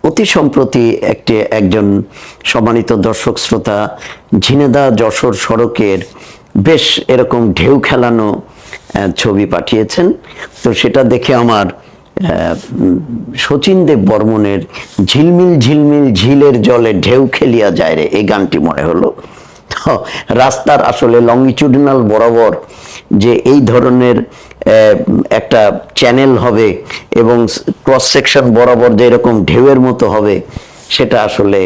অতি সম্প্রতি একজন সম্মানিত দর্শক শ্রোতা ঝিনেদা যশোর সড়কের বেশ এরকম ঢেউ খেলানো ছবি পাঠিয়েছেন। তো সেটা দেখে আমার শচীন দেব বর্মনের ঝিলমিল ঝিলমিল ঝিলের জলে ঢেউ খেলিয়া যায় রে, এই গানটি মনে হলো। তো রাস্তার আসলে লংগিটিউডিনাল বরাবর যে এই ধরনের একটা চ্যানেল হবে এবং ক্রস সেকশন বরাবর যে এরকম ঢেউয়ের মতো হবে, সেটা আসলে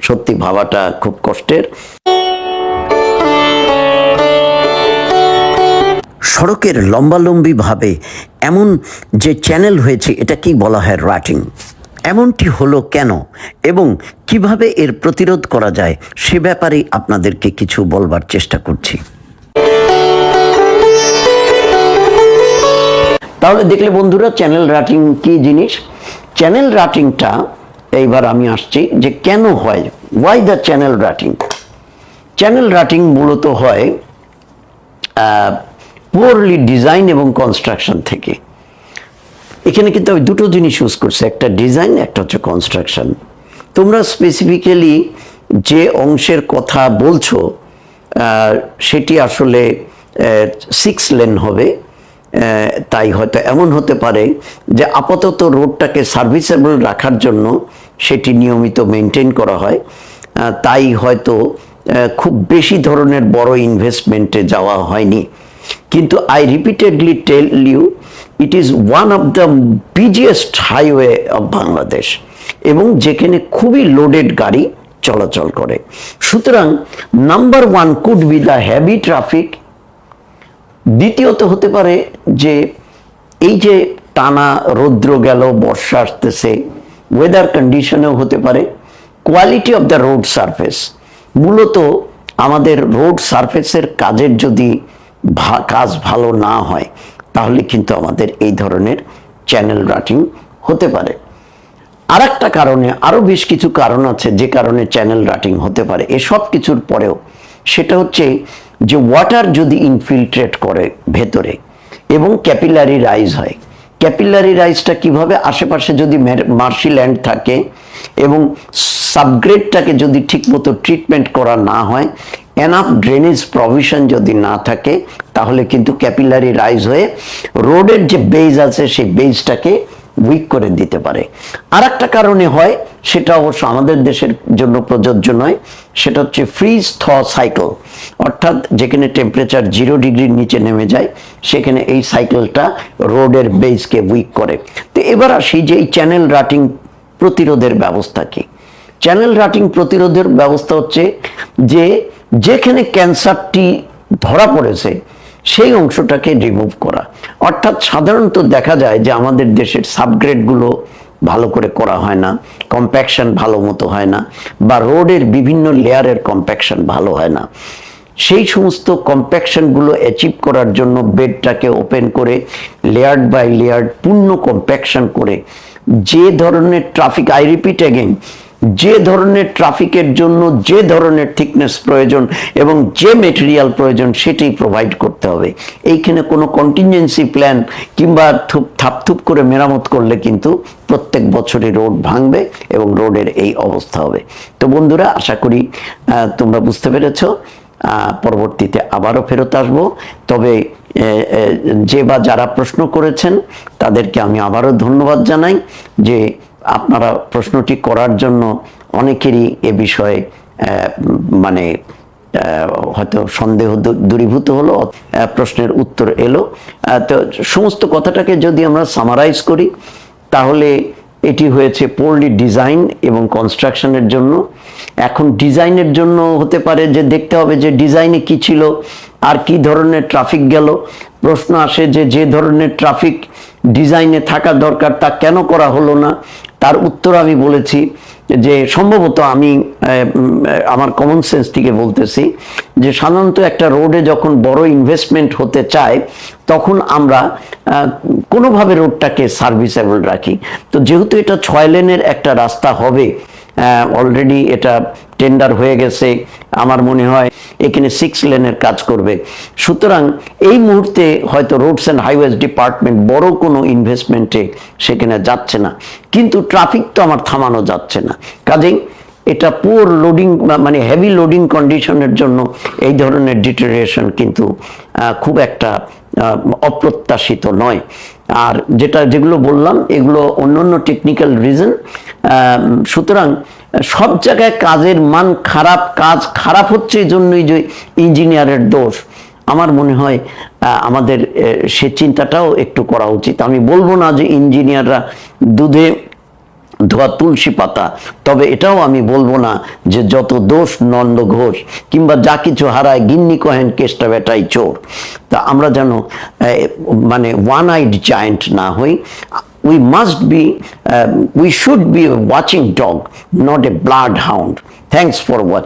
সত্যি ভাবাটা খুব কষ্টের। সড়কের লম্বালম্বি ভাবে এমন যে চ্যানেল হয়েছে, এটা কি বলা হয় রাটিং। এমনটি হলো কেন এবং কিভাবে এর প্রতিরোধ করা যায়, সে ব্যাপারে আপনাদেরকে কিছু বলবার চেষ্টা করছি। তাহলে দেখলে বন্ধুরা, চ্যানেল রাটিং কি জিনিস। চ্যানেল রাটিংটা এইবার আমি আসছি যে কেন হয়, ওয়াই দ্য চ্যানেল রাটিং। চ্যানেল রাটিং মূলত হয় পুয়ারলি ডিজাইন এবং কনস্ট্রাকশন থেকে। এখানে কিন্তু আমি দুটো জিনিস ইউজ করছি, একটা ডিজাইন, একটা হচ্ছে কনস্ট্রাকশন। তোমরা স্পেসিফিক্যালি যে অংশের কথা বলছো সেটি আসলে 6 লেন হবে, তাই হয়তো এমন হতে পারে যে আপাতত রোডটাকে সার্ভিসেবল রাখার জন্য সেটি নিয়মিত মেনটেন করা হয়, তাই হয়তো খুব বেশি ধরনের বড় ইনভেস্টমেন্টে যাওয়া হয়নি। কিন্তু I repeatedly tell you, it is one of the busiest highway of Bangladesh এবং যেখানে খুবই লোডেড গাড়ি চলাচল করে। সুতরাং number 1 could be the heavy traffic. দ্বিতীয়ত হতে পারে যে এই যে টানা রৌদ্র গেল, বর্ষা আসতেছে, ওয়েদার কন্ডিশনেও হতে পারে। Quality of the road surface, মূলত আমাদের রোড সারফেসের কাজের যদি কাজ ভালো না হয় তাহলে কিন্তু আমাদের এই ধরনের চ্যানেল রাটিং হতে পারে। আর একটা কারণে, আরো বেশ কিছু কারণ আছে যে কারণে চ্যানেল রাটিং হতে পারে এসব কিছুর পরেও, সেটা হচ্ছে যে ওয়াটার যদি ইনফিল্ট্রেট করে ভেতরে এবং ক্যাপিলারি রাইজ হয়। ক্যাপিলারি রাইজটা কিভাবে, আশেপাশে যদি মার্শি ল্যান্ড থাকে এবং সাবগ্রেডটাকে যদি ঠিকমতো ট্রিটমেন্ট করা না হয়, এনাফ ড্রেনেজ প্রভিশন যদি না থাকে, তাহলে কিন্তু ক্যাপিলারি রাইজ হয়ে রোডের যে বেজ আছে সেই বেজটাকে উইক করে দিতে পারে। আর একটা কারণে হয়, সেটা অবশ্য আমাদের দেশের জন্য প্রযোজ্য নয়, সেটা হচ্ছে ফ্রিজ থ সাইকেল। অর্থাৎ যেখানে টেম্পারেচার 0 ডিগ্রির নিচে নেমে যায়, সেখানে এই সাইকেলটা রোডের বেজকে উইক করে। তো এবার আসি যে এই চ্যানেল রাটিং প্রতিরোধের ব্যবস্থা কি। চ্যানেল রাটিং প্রতিরোধের ব্যবস্থা হচ্ছে যে যেখানে ক্যান্সারটি ধরা পড়েছে সেই অংশটাকে রিমুভ করা। অর্থাৎ সাধারণত দেখা যায় যে আমাদের দেশের সাবগ্রেডগুলো ভালো করে করা হয় না, কম্প্যাকশন ভালো মতো হয় না, বা রোডের বিভিন্ন লেয়ারের কম্প্যাকশন ভালো হয় না। সেই সমস্ত কম্প্যাকশনগুলো অ্যাচিভ করার জন্য বেডটাকে ওপেন করে লেয়ার বাই লেয়ার পূর্ণ কম্প্যাকশন করে যে ধরনের ট্রাফিক, আই রিপিট অ্যাগেন, যে ধরনের ট্রাফিকের জন্য যে ধরনের থিকনেস প্রয়োজন এবং যে মেটেরিয়াল প্রয়োজন সেটাই প্রোভাইড করতে হবে। এইখানে কোনো কন্টিনজেন্সি প্ল্যান কিংবা থাপথুপ করে মেরামত করলে কিন্তু প্রত্যেক বছরই রোড ভাঙবে এবং রোডের এই অবস্থা হবে। তো বন্ধুরা, আশা করি তোমরা বুঝতে পেরেছ। পরবর্তীতে আবারও ফেরত আসবো। তবে যে বা যারা প্রশ্ন করেছেন তাদেরকে আমি আবারও ধন্যবাদ জানাই যে আপনারা প্রশ্নটি করার জন্য অনেকেরই এ বিষয়ে মানে হয়তো সন্দেহ দূরীভূত হলো, প্রশ্নের উত্তর এলো। তো সমস্ত কথাটাকে যদি আমরা সামারাইজ করি, তাহলে এটি হয়েছে পোরলি ডিজাইন এবং কনস্ট্রাকশনের জন্য। এখন ডিজাইনের জন্য হতে পারে যে দেখতে হবে যে ডিজাইনে কি ছিল আর কি ধরনের ট্রাফিক গেল। প্রশ্ন আসে যে যে ধরনের ট্রাফিক ডিজাইনে থাকা দরকার তা কেন করা হলো না। তার উত্তর আমি বলেছি যে সম্ভবত আমি আমার কমন সেন্স থেকে বলতেছি যে সাধারণত একটা রোডে যখন বড় ইনভেস্টমেন্ট হতে চায় তখন আমরা কোনোভাবে রোডটাকে সার্ভিসেবল রাখি। তো যেহেতু এটা 6 লেনের একটা রাস্তা হবে, অলরেডি এটা টেন্ডার হয়ে গেছে, আমার মনে হয় এখানে 6 লেনের কাজ করবে। সুতরাং এই মুহূর্তে হয়তো রোডস অ্যান্ড হাইওয়েজ ডিপার্টমেন্ট বড় কোনো ইনভেস্টমেন্টে সেখানে যাচ্ছে না, কিন্তু ট্রাফিক তো আমার থামানো যাচ্ছে না। কাজেই এটা পুয়ার লোডিং মানে হেভি লোডিং কন্ডিশনের জন্য এই ধরনের ডিটেরিয়েশন কিন্তু খুব একটা অপ্রত্যাশিত নয়। আর যেগুলো বললাম এগুলো অন্যান্য টেকনিক্যাল রিজন। সুতরাং সব জায়গায় কাজের মান খারাপ, কাজ খারাপ হচ্ছে এই জন্যই যে ইঞ্জিনিয়ারের দোষ, আমার মনে হয় আমাদের সে চিন্তাটাও একটু করা উচিত। আমি বলবো না যে ইঞ্জিনিয়াররা দুধে ধোয়া তুলসী পাতা, তবে এটাও আমি বলবো না যে যত দোষ নন্দ ঘোষ কিংবা যা কিছু হারায় গিন্নি কহেন কেষ্টা বেটাই চোর। তা আমরা যেন মানে ওয়ান আইড জায়ান্ট না হই। we should be a watching dog, not a bloodhound. Thanks for watching.